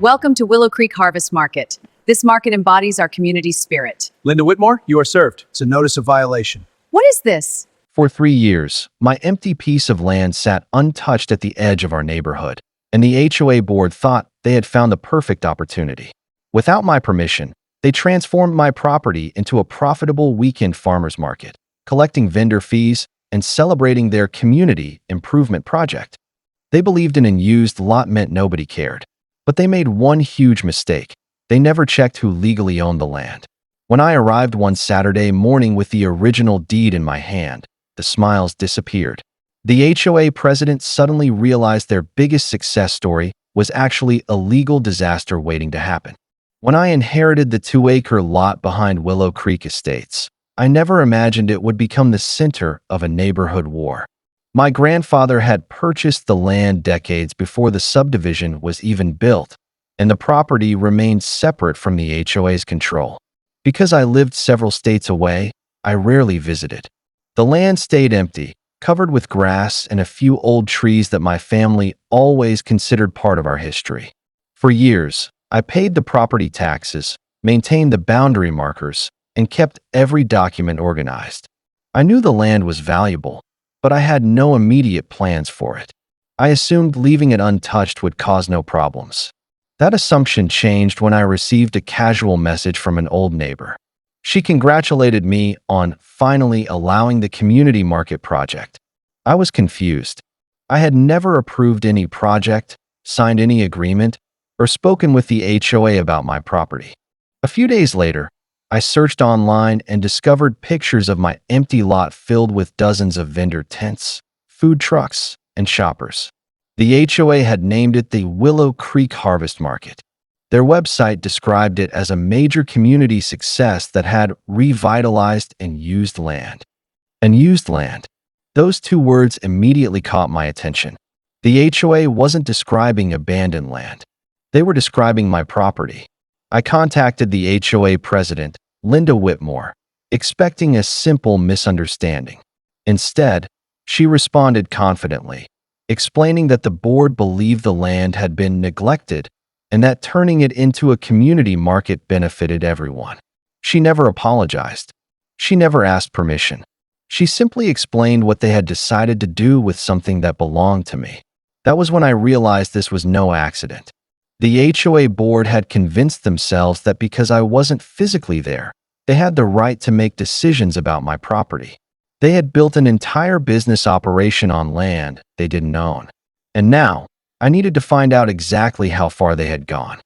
Welcome to Willow Creek Harvest Market. This market embodies our community's spirit. Linda Whitmore, you are served. It's a notice of violation. What is this? For 3 years, my empty piece of land sat untouched at the edge of our neighborhood, and the HOA board thought they had found the perfect opportunity. Without my permission, they transformed my property into a profitable weekend farmers market, collecting vendor fees and celebrating their community improvement project. They believed an unused lot meant nobody cared. But they made one huge mistake. They never checked who legally owned the land. When I arrived one Saturday morning with the original deed in my hand, the smiles disappeared. The HOA president suddenly realized their biggest success story was actually a legal disaster waiting to happen. When I inherited the 2-acre lot behind Willow Creek Estates, I never imagined it would become the center of a neighborhood war. My grandfather had purchased the land decades before the subdivision was even built, and the property remained separate from the HOA's control. Because I lived several states away, I rarely visited. The land stayed empty, covered with grass and a few old trees that my family always considered part of our history. For years, I paid the property taxes, maintained the boundary markers, and kept every document organized. I knew the land was valuable, but I had no immediate plans for it. I assumed leaving it untouched would cause no problems. That assumption changed when I received a casual message from an old neighbor. She congratulated me on finally allowing the community market project. I was confused. I had never approved any project, signed any agreement, or spoken with the HOA about my property. A few days later, I searched online and discovered pictures of my empty lot filled with dozens of vendor tents, food trucks, and shoppers. The HOA had named it the Willow Creek Harvest Market. Their website described it as a major community success that had revitalized and used land. And used land. Those two words immediately caught my attention. The HOA wasn't describing abandoned land. They were describing my property. I contacted the HOA president, Linda Whitmore, expecting a simple misunderstanding. Instead, she responded confidently, explaining that the board believed the land had been neglected and that turning it into a community market benefited everyone. She never apologized. She never asked permission. She simply explained what they had decided to do with something that belonged to me. That was when I realized this was no accident. The HOA board had convinced themselves that because I wasn't physically there, they had the right to make decisions about my property. They had built an entire business operation on land they didn't own. And now, I needed to find out exactly how far they had gone.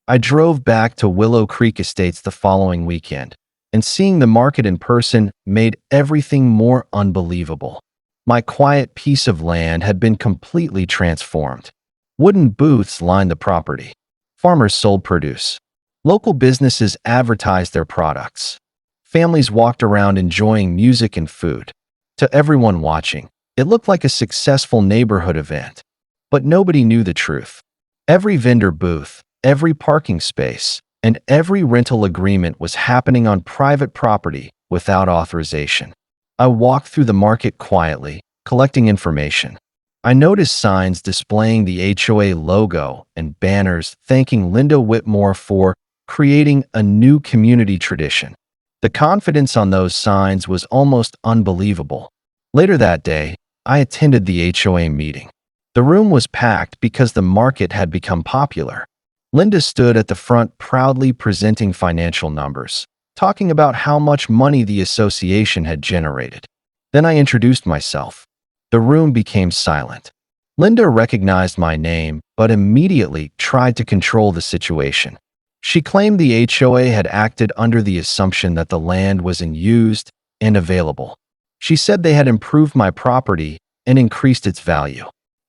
I drove back to Willow Creek Estates the following weekend, and seeing the market in person made everything more unbelievable. My quiet piece of land had been completely transformed. Wooden booths lined the property. Farmers sold produce. Local businesses advertised their products. Families walked around enjoying music and food. To everyone watching, it looked like a successful neighborhood event. But nobody knew the truth. Every vendor booth, every parking space, and every rental agreement was happening on private property without authorization. I walked through the market quietly, collecting information. I noticed signs displaying the HOA logo and banners thanking Linda Whitmore for creating a new community tradition. The confidence on those signs was almost unbelievable. Later that day, I attended the HOA meeting. The room was packed because the market had become popular. Linda stood at the front proudly presenting financial numbers, talking about how much money the association had generated. Then I introduced myself. The room became silent. Linda recognized my name, but immediately tried to control the situation. She claimed the HOA had acted under the assumption that the land was unused and available. She said they had improved my property and increased its value.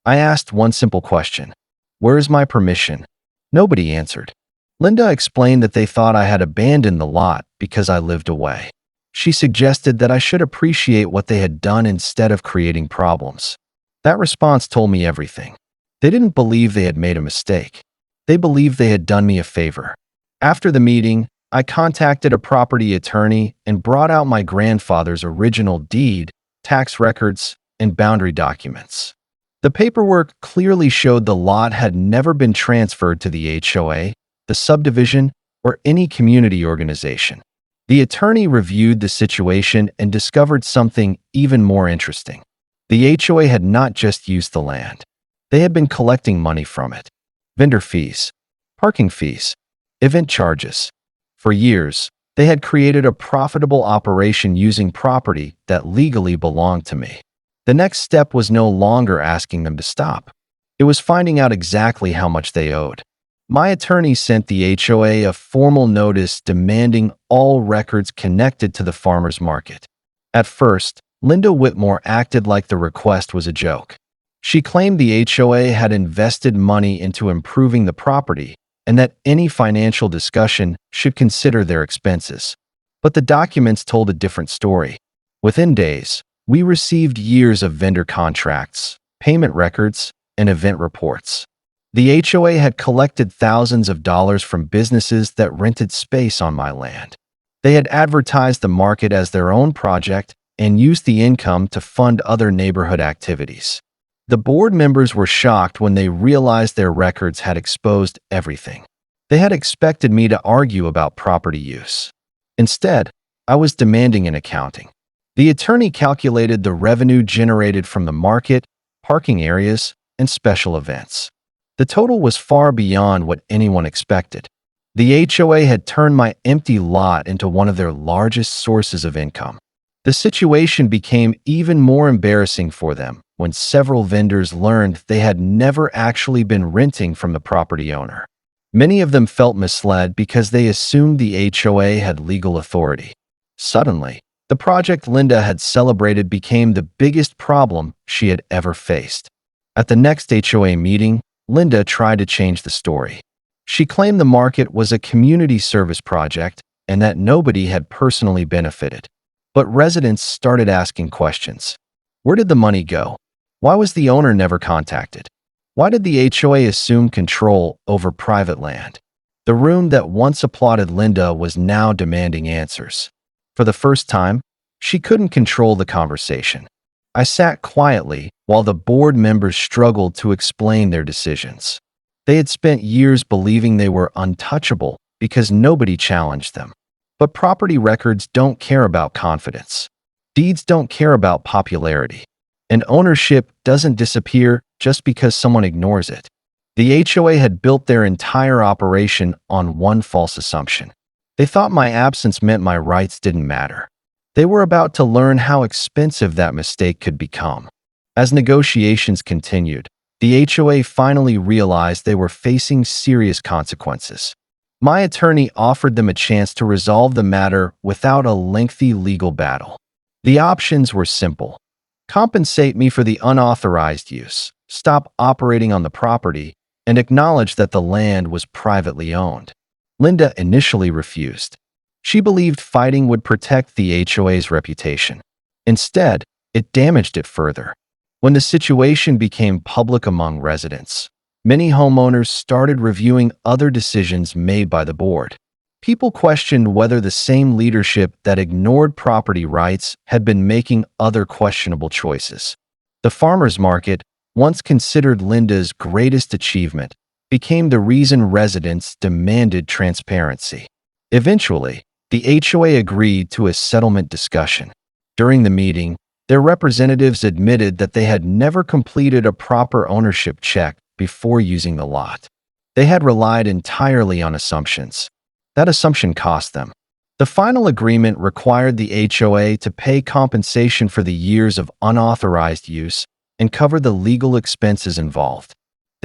I asked one simple question: "Where is my permission?" Nobody answered. Linda explained that they thought I had abandoned the lot because I lived away. She suggested that I should appreciate what they had done instead of creating problems. That response told me everything. They didn't believe they had made a mistake. They believed they had done me a favor. After the meeting, I contacted a property attorney and brought out my grandfather's original deed, tax records, and boundary documents. The paperwork clearly showed the lot had never been transferred to the HOA, the subdivision, or any community organization. The attorney reviewed the situation and discovered something even more interesting. The HOA had not just used the land. They had been collecting money from it. Vendor fees, parking fees, event charges. For years, they had created a profitable operation using property that legally belonged to me. The next step was no longer asking them to stop. It was finding out exactly how much they owed. My attorney sent the HOA a formal notice demanding all records connected to the farmers market. At first, Linda Whitmore acted like the request was a joke. She claimed the HOA had invested money into improving the property and that any financial discussion should consider their expenses. But the documents told a different story. Within days, we received years of vendor contracts, payment records, and event reports. The HOA had collected thousands of dollars from businesses that rented space on my land. They had advertised the market as their own project and used the income to fund other neighborhood activities. The board members were shocked when they realized their records had exposed everything. They had expected me to argue about property use. Instead, I was demanding an accounting. The attorney calculated the revenue generated from the market, parking areas, and special events. The total was far beyond what anyone expected. The HOA had turned my empty lot into one of their largest sources of income. The situation became even more embarrassing for them when several vendors learned they had never actually been renting from the property owner. Many of them felt misled because they assumed the HOA had legal authority. Suddenly, the project Linda had celebrated became the biggest problem she had ever faced. At the next HOA meeting, Linda tried to change the story. She claimed the market was a community service project and that nobody had personally benefited. But residents started asking questions. Where did the money go? Why was the owner never contacted? Why did the HOA assume control over private land? The room that once applauded Linda was now demanding answers. For the first time, she couldn't control the conversation. I sat quietly while the board members struggled to explain their decisions. They had spent years believing they were untouchable because nobody challenged them. But property records don't care about confidence. Deeds don't care about popularity. And ownership doesn't disappear just because someone ignores it. The HOA had built their entire operation on one false assumption. They thought my absence meant my rights didn't matter. They were about to learn how expensive that mistake could become. As negotiations continued, the HOA finally realized they were facing serious consequences. My attorney offered them a chance to resolve the matter without a lengthy legal battle. The options were simple. Compensate me for the unauthorized use, stop operating on the property, and acknowledge that the land was privately owned. Linda initially refused. She believed fighting would protect the HOA's reputation. Instead, it damaged it further. When the situation became public among residents, many homeowners started reviewing other decisions made by the board. People questioned whether the same leadership that ignored property rights had been making other questionable choices. The farmers market, once considered Linda's greatest achievement, became the reason residents demanded transparency. Eventually, the HOA agreed to a settlement discussion. During the meeting, their representatives admitted that they had never completed a proper ownership check before using the lot. They had relied entirely on assumptions. That assumption cost them. The final agreement required the HOA to pay compensation for the years of unauthorized use and cover the legal expenses involved.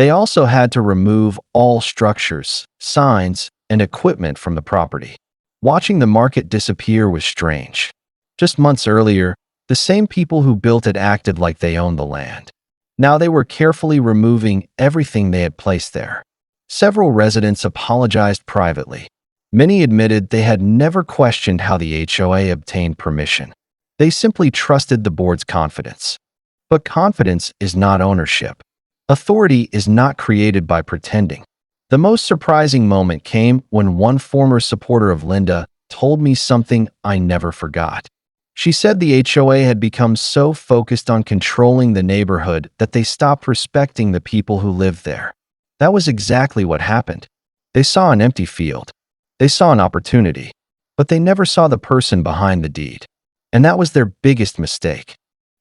They also had to remove all structures, signs, and equipment from the property. Watching the market disappear was strange. Just months earlier, the same people who built it acted like they owned the land. Now they were carefully removing everything they had placed there. Several residents apologized privately. Many admitted they had never questioned how the HOA obtained permission. They simply trusted the board's confidence. But confidence is not ownership. Authority is not created by pretending. The most surprising moment came when one former supporter of Linda told me something I never forgot. She said the HOA had become so focused on controlling the neighborhood that they stopped respecting the people who lived there. That was exactly what happened. They saw an empty field. They saw an opportunity, but they never saw the person behind the deed. And that was their biggest mistake.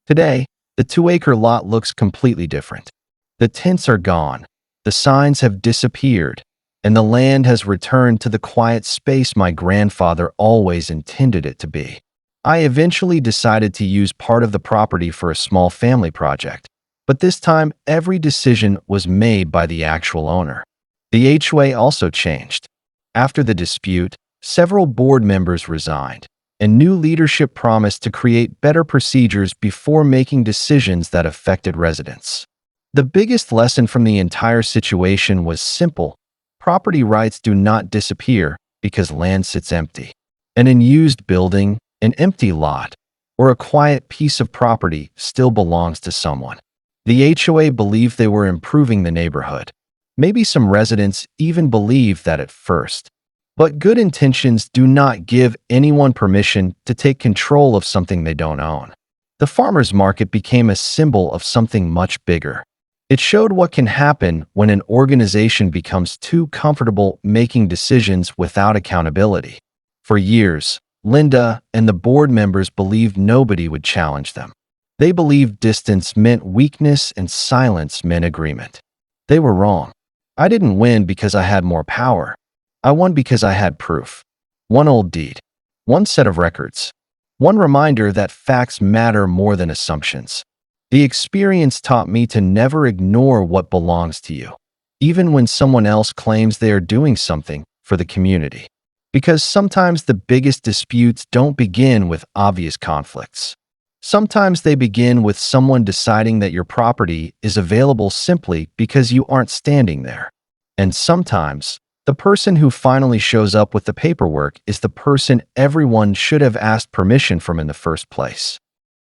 Today, the 2-acre lot looks completely different. The tents are gone, the signs have disappeared, and the land has returned to the quiet space my grandfather always intended it to be. I eventually decided to use part of the property for a small family project, but this time every decision was made by the actual owner. The HOA also changed. After the dispute, several board members resigned, and new leadership promised to create better procedures before making decisions that affected residents. The biggest lesson from the entire situation was simple: property rights do not disappear because land sits empty. An unused building, an empty lot, or a quiet piece of property still belongs to someone. The HOA believed they were improving the neighborhood. Maybe some residents even believed that at first. But good intentions do not give anyone permission to take control of something they don't own. The farmers market became a symbol of something much bigger. It showed what can happen when an organization becomes too comfortable making decisions without accountability. For years, Linda and the board members believed nobody would challenge them. They believed distance meant weakness and silence meant agreement. They were wrong. I didn't win because I had more power. I won because I had proof. One old deed. One set of records. One reminder that facts matter more than assumptions. The experience taught me to never ignore what belongs to you, even when someone else claims they are doing something for the community. Because sometimes the biggest disputes don't begin with obvious conflicts. Sometimes they begin with someone deciding that your property is available simply because you aren't standing there. And sometimes, the person who finally shows up with the paperwork is the person everyone should have asked permission from in the first place.